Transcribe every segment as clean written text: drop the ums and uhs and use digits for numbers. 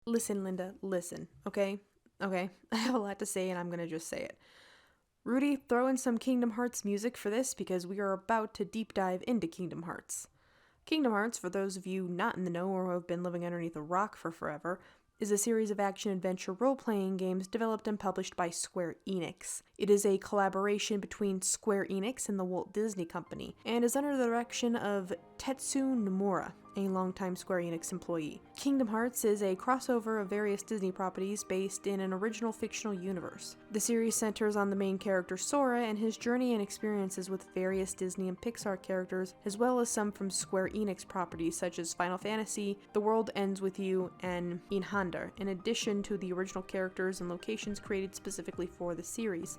Listen, Linda, listen, okay? Okay, I have a lot to say and I'm gonna just say it. Rudy, throw in some Kingdom Hearts music for this because we are about to deep dive into Kingdom Hearts. Kingdom Hearts, for those of you not in the know or who have been living underneath a rock for forever, is a series of action-adventure role-playing games developed and published by Square Enix. It is a collaboration between Square Enix and the Walt Disney Company, and is under the direction of Tetsu Nomura, a longtime Square Enix employee. Kingdom Hearts is a crossover of various Disney properties based in an original fictional universe. The series centers on the main character Sora and his journey and experiences with various Disney and Pixar characters, as well as some from Square Enix properties such as Final Fantasy, The World Ends With You, and Inhandar, in addition to the original characters and locations created specifically for the series.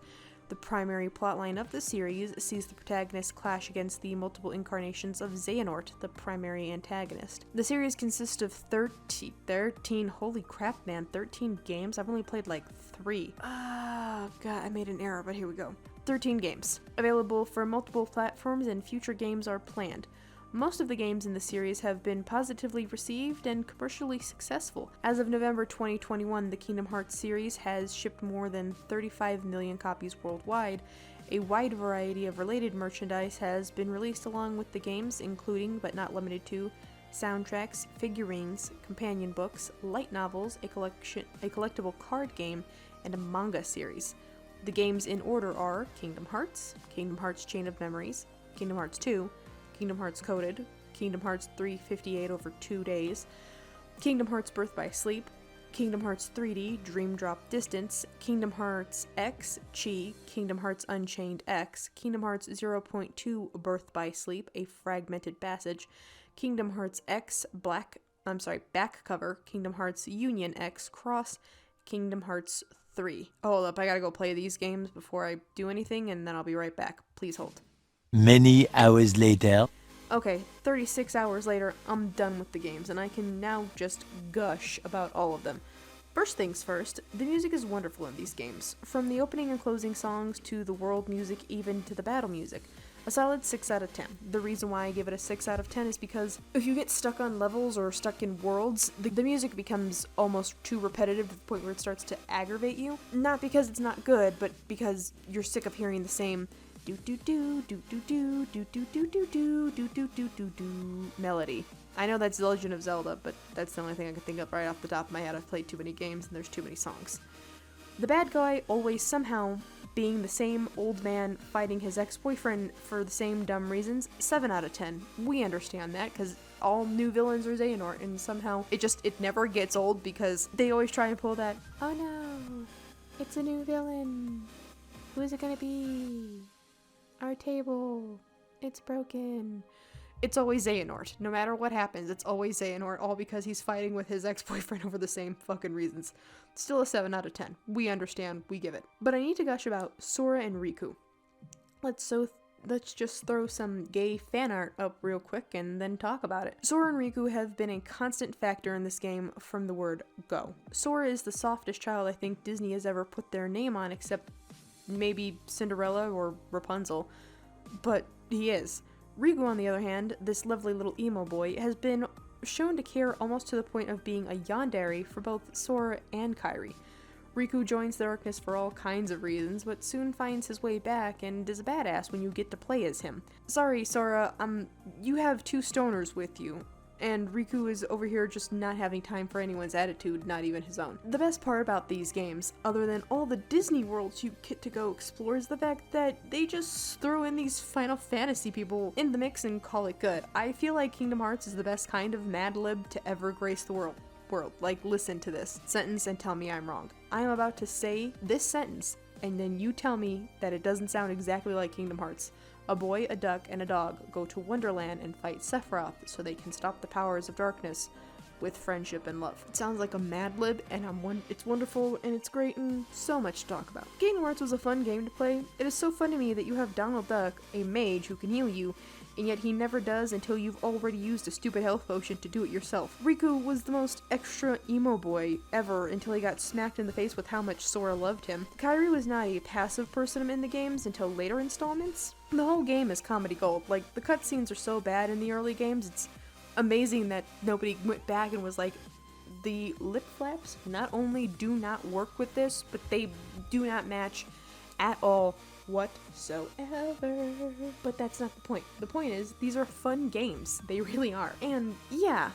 The primary plotline of the series sees the protagonist clash against the multiple incarnations of Xehanort, the primary antagonist. The series consists of 13, holy crap man, 13 games? I've only played like 3. God, I made an error, but here we go. 13 games. Available for multiple platforms and future games are planned. Most of the games in the series have been positively received and commercially successful. As of November 2021, the Kingdom Hearts series has shipped more than 35 million copies worldwide. A wide variety of related merchandise has been released along with the games, including, but not limited to, soundtracks, figurines, companion books, light novels, a collectible card game, and a manga series. The games in order are Kingdom Hearts Chain of Memories, Kingdom Hearts 2, Kingdom Hearts Coded, Kingdom Hearts 358 over 2 days, Kingdom Hearts Birth by Sleep, Kingdom Hearts 3D Dream Drop Distance, Kingdom Hearts X Chi, Kingdom Hearts Unchained X, Kingdom Hearts 0.2 Birth by Sleep, a fragmented passage, Kingdom Hearts X back cover, Kingdom Hearts Union X Cross, Kingdom Hearts 3. Hold up, I gotta go play these games before I do anything, and then I'll be right back. Please hold. Many hours later. Okay, 36 hours later, I'm done with the games, and I can now just gush about all of them. First things first, the music is wonderful in these games. From the opening and closing songs to the world music, even to the battle music. A solid 6 out of 10. The reason why I give it a 6 out of 10 is because if you get stuck on levels or stuck in worlds, the music becomes almost too repetitive to the point where it starts to aggravate you. Not because it's not good, but because you're sick of hearing the same do do do do do do do do do do do do do do do do melody. I know that's The Legend of Zelda, but that's the only thing I can think of right off the top of my head. I've played too many games and there's too many songs. The bad guy always somehow being the same old man fighting his ex-boyfriend for the same dumb reasons. 7 out of 10. We understand that because all new villains are Xehanort, and somehow it never gets old because they always try and pull that, oh no, it's a new villain. Who is it gonna be? Our table. It's broken. It's always Xehanort. No matter what happens, it's always Xehanort, all because he's fighting with his ex-boyfriend over the same fucking reasons. Still a 7 out of 10. We understand. We give it. But I need to gush about Sora and Riku. Let's just throw some gay fan art up real quick and then talk about it. Sora and Riku have been a constant factor in this game from the word go. Sora is the softest child I think Disney has ever put their name on, except maybe Cinderella or Rapunzel, but he is. Riku, on the other hand, this lovely little emo boy, has been shown to care almost to the point of being a yandere for both Sora and Kairi. Riku joins the darkness for all kinds of reasons, but soon finds his way back and is a badass when you get to play as him. Sorry, Sora, you have 2 stoners with you. And Riku is over here just not having time for anyone's attitude, not even his own. The best part about these games, other than all the Disney worlds you get to go explore, is the fact that they just throw in these Final Fantasy people in the mix and call it good. I feel like Kingdom Hearts is the best kind of Mad Lib to ever grace the world. Like, listen to this sentence and tell me I'm wrong. I am about to say this sentence, and then you tell me that it doesn't sound exactly like Kingdom Hearts. A boy, a duck, and a dog go to Wonderland and fight Sephiroth so they can stop the powers of darkness with friendship and love. It sounds like a Mad Lib, and it's wonderful, and it's great, and so much to talk about. Kingdom Hearts was a fun game to play. It is so fun to me that you have Donald Duck, a mage who can heal you, and yet he never does until you've already used a stupid health potion to do it yourself. Riku was the most extra emo boy ever until he got smacked in the face with how much Sora loved him. Kairi was not a passive person in the games until later installments. The whole game is comedy gold. Like, the cutscenes are so bad in the early games, it's amazing that nobody went back and was like, The lip flaps not only do not work with this, but they do not match at all whatsoever. But that's not the point. The point is, these are fun games. They really are. And yeah,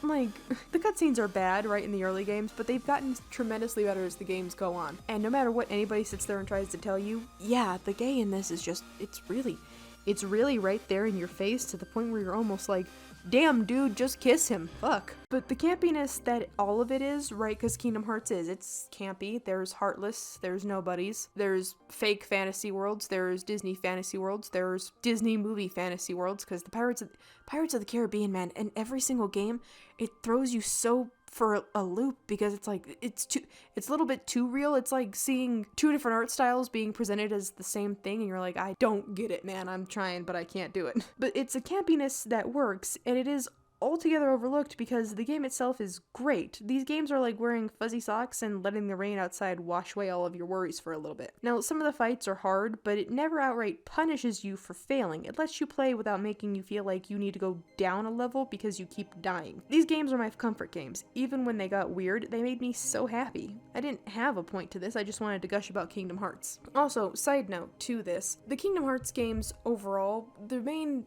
like, the cutscenes are bad, right, in the early games, but they've gotten tremendously better as the games go on. And no matter what anybody sits there and tries to tell you, yeah, the gay in this is just, it's really right there in your face to the point where you're almost like, damn, dude, just kiss him. Fuck. But the campiness that all of it is, right, because Kingdom Hearts it's campy. There's Heartless, there's Nobodies, there's fake fantasy worlds, there's Disney fantasy worlds, there's Disney movie fantasy worlds, because the Pirates of the Caribbean, man, in every single game, it throws you so for a loop because it's like, it's a little bit too real. It's like seeing two different art styles being presented as the same thing, and you're like, I don't get it, man. I'm trying, but I can't do it. But it's a campiness that works, and it is altogether overlooked because the game itself is great. These games are like wearing fuzzy socks and letting the rain outside wash away all of your worries for a little bit. Now, some of the fights are hard, but it never outright punishes you for failing. It lets you play without making you feel like you need to go down a level because you keep dying. These games are my comfort games. Even when they got weird, they made me so happy. I didn't have a point to this, I just wanted to gush about Kingdom Hearts. Also, side note to this, the Kingdom Hearts games overall, the main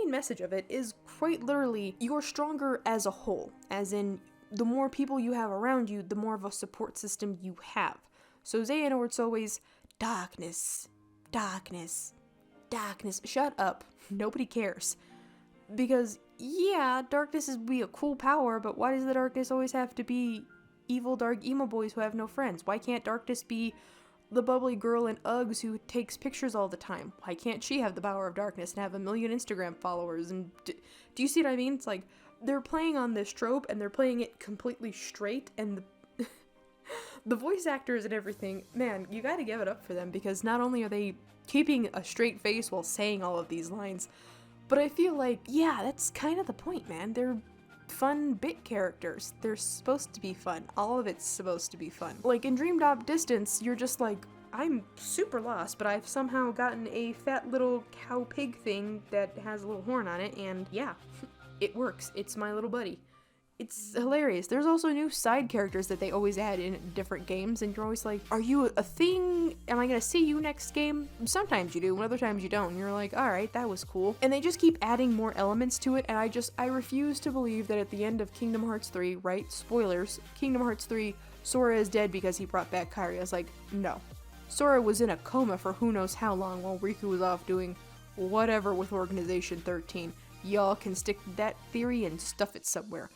message of it is quite literally, you're stronger as a whole, as in the more people you have around you, the more of a support system you have. So Xehanort's always darkness, darkness, darkness. Shut up. Nobody cares. Because yeah, darkness is be a cool power, but why does the darkness always have to be evil dark emo boys who have no friends? Why can't darkness be the bubbly girl in Uggs who takes pictures all the time? Why can't she have the power of darkness and have 1 million Instagram followers? And do you see what I mean? It's like, they're playing on this trope, and they're playing it completely straight, and the voice actors and everything, man, you gotta give it up for them, because not only are they keeping a straight face while saying all of these lines, but I feel like, yeah, that's kind of the point, man. They're fun bit characters. They're supposed to be fun. All of it's supposed to be fun. Like, in Dream Drop Distance, you're just like, I'm super lost, but I've somehow gotten a fat little cow pig thing that has a little horn on it, and yeah, it works. It's my little buddy. It's hilarious. There's also new side characters that they always add in different games, and you're always like, are you a thing? Am I gonna see you next game? Sometimes you do, and other times you don't, and you're like, alright, that was cool. And they just keep adding more elements to it, and I refuse to believe that at the end of Kingdom Hearts 3, right? Spoilers, Kingdom Hearts 3, Sora is dead because he brought back Kairi. I was like, no. Sora was in a coma for who knows how long while Riku was off doing whatever with Organization 13. Y'all can stick to that theory and stuff it somewhere.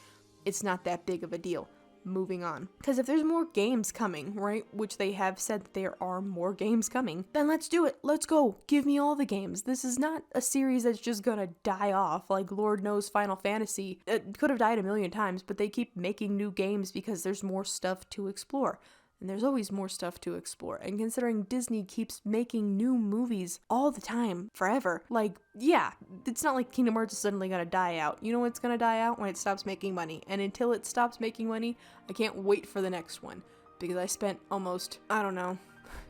It's not that big of a deal. Moving on. Because if there's more games coming, right, which they have said that there are more games coming, then let's do it. Let's go. Give me all the games. This is not a series that's just gonna die off like Lord knows Final Fantasy. It could have died 1,000,000 times, but they keep making new games because there's more stuff to explore. And there's always more stuff to explore. And considering Disney keeps making new movies all the time, forever, like, yeah, it's not like Kingdom Hearts is suddenly gonna die out. You know when it's gonna die out? When it stops making money. And until it stops making money, I can't wait for the next one. Because I spent almost,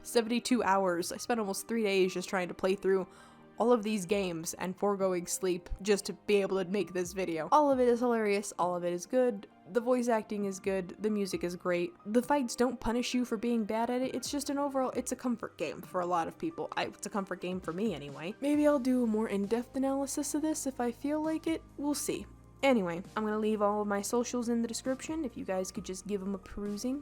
72 hours. I spent almost 3 days just trying to play through all of these games and foregoing sleep just to be able to make this video. All of it is hilarious, all of it is good, the voice acting is good, the music is great, the fights don't punish you for being bad at it, it's just an overall, it's a comfort game for a lot of people. It's a comfort game for me anyway. Maybe I'll do a more in-depth analysis of this if I feel like it, we'll see. Anyway, I'm gonna leave all of my socials in the description if you guys could just give them a perusing.